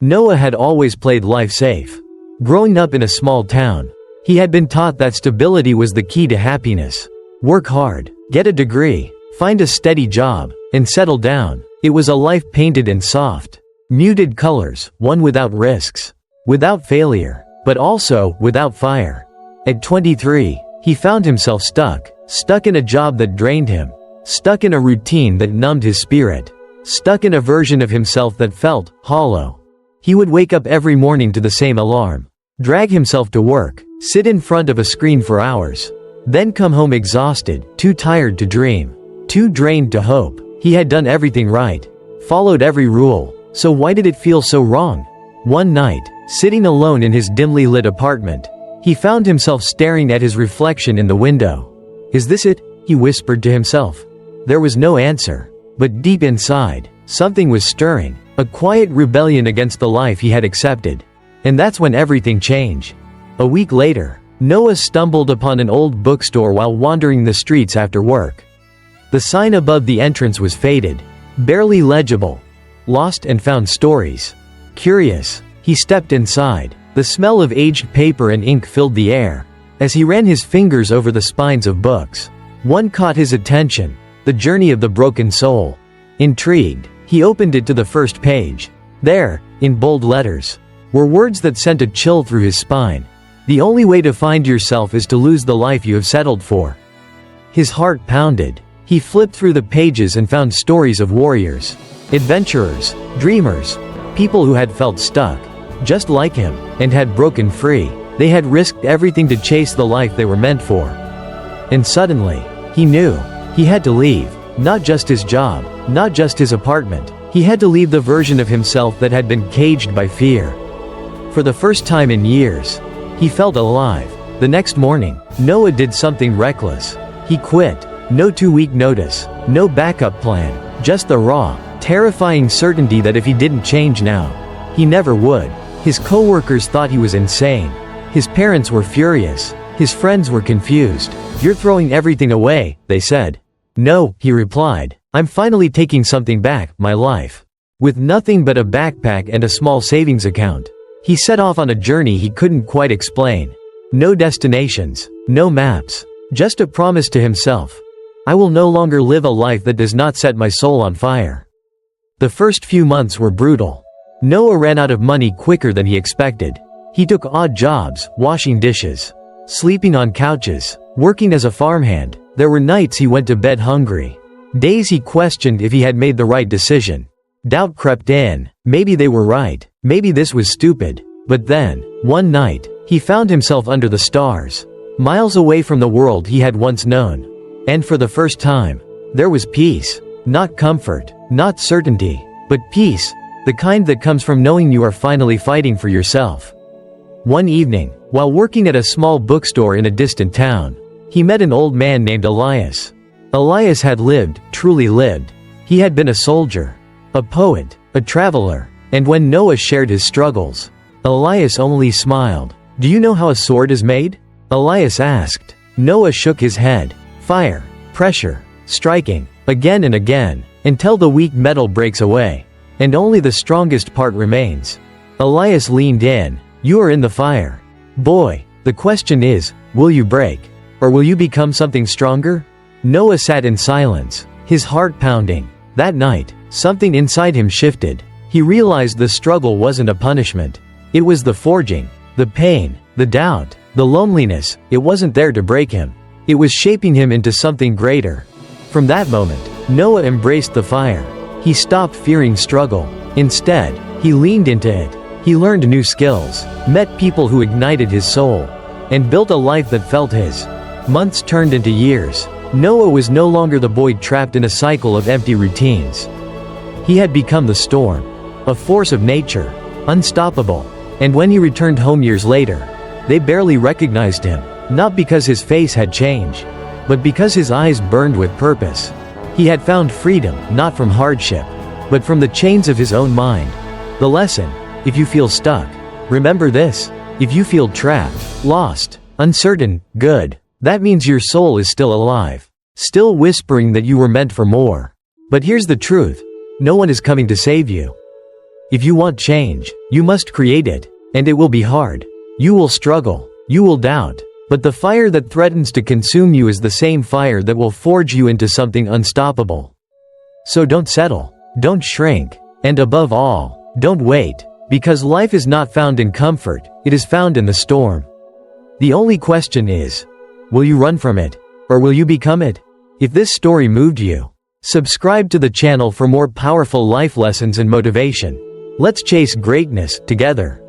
Noah had always played life safe. Growing up in a small town, he had been taught that stability was the key to happiness. Work hard, get a degree, find a steady job, and settle down. It was a life painted in soft, muted colors, one without risks, without failure, but also without fire. At 23, he found himself stuck in a job that drained him, stuck in a routine that numbed his spirit, stuck in a version of himself that felt hollow. He would wake up every morning to the same alarm, drag himself to work, sit in front of a screen for hours, then come home exhausted, too tired to dream, too drained to hope. He had done everything right, followed every rule, so why did it feel so wrong? One night, sitting alone in his dimly lit apartment, he found himself staring at his reflection in the window. "Is this it?" he whispered to himself. There was no answer, but deep inside, something was stirring, a quiet rebellion against the life he had accepted. And that's when everything changed. A week later, Noah stumbled upon an old bookstore while wandering the streets after work. The sign above the entrance was faded, barely legible. Lost and Found Stories. Curious, he stepped inside. The smell of aged paper and ink filled the air. As he ran his fingers over the spines of books, one caught his attention, The Journey of the Broken Soul. Intrigued, he opened it to the first page. There, in bold letters, were words that sent a chill through his spine. The only way to find yourself is to lose the life you have settled for. His heart pounded. He flipped through the pages and found stories of warriors, adventurers, dreamers, people who had felt stuck, just like him, and had broken free. They had risked everything to chase the life they were meant for. And suddenly, he knew, he had to leave. Not just his job, not just his apartment. He had to leave the version of himself that had been caged by fear. For the first time in years, he felt alive. The next morning, Noah did something reckless. He quit. No 2-week notice, no backup plan, just the raw, terrifying certainty that if he didn't change now, he never would. His coworkers thought he was insane. His parents were furious. His friends were confused. "You're throwing everything away," they said. "No," he replied. "I'm finally taking something back, my life." With nothing but a backpack and a small savings account, he set off on a journey he couldn't quite explain. No destinations, no maps, just a promise to himself. "I will no longer live a life that does not set my soul on fire." The first few months were brutal. Noah ran out of money quicker than he expected. He took odd jobs, washing dishes, sleeping on couches, working as a farmhand. There were nights he went to bed hungry. Days he questioned if he had made the right decision. Doubt crept in. Maybe they were right. Maybe this was stupid. But then, one night, he found himself under the stars, miles away from the world he had once known. And for the first time, there was peace. Not comfort, not certainty, but peace, the kind that comes from knowing you are finally fighting for yourself. One evening, while working at a small bookstore in a distant town, he met an old man named Elias. Elias had lived, truly lived. He had been a soldier, a poet, a traveler, and when Noah shared his struggles, Elias only smiled. "Do you know how a sword is made?" Elias asked. Noah shook his head. "Fire, pressure, striking, again and again, until the weak metal breaks away, and only the strongest part remains." Elias leaned in. "You are in the fire. Boy, the question is, will you break? Or will you become something stronger?" Noah sat in silence, his heart pounding. That night, something inside him shifted. He realized the struggle wasn't a punishment. It was the forging, the pain, the doubt, the loneliness. It wasn't there to break him. It was shaping him into something greater. From that moment, Noah embraced the fire. He stopped fearing struggle. Instead, he leaned into it. He learned new skills, met people who ignited his soul, and built a life that felt his. Months turned into years. Noah was no longer the boy trapped in a cycle of empty routines. He had become the storm, a force of nature, unstoppable. And when he returned home years later, they barely recognized him, not because his face had changed, but because his eyes burned with purpose. He had found freedom, not from hardship, but from the chains of his own mind. The lesson: if you feel stuck, remember this. If you feel trapped, lost, uncertain, good, that means your soul is still alive, still whispering that you were meant for more. But here's the truth: no one is coming to save you. If you want change, you must create it. And it will be hard. You will struggle. You will doubt. But the fire that threatens to consume you is the same fire that will forge you into something unstoppable. So don't settle. Don't shrink. And above all, don't wait. Because life is not found in comfort, it is found in the storm. The only question is, will you run from it? Or will you become it? If this story moved you, subscribe to the channel for more powerful life lessons and motivation. Let's chase greatness together.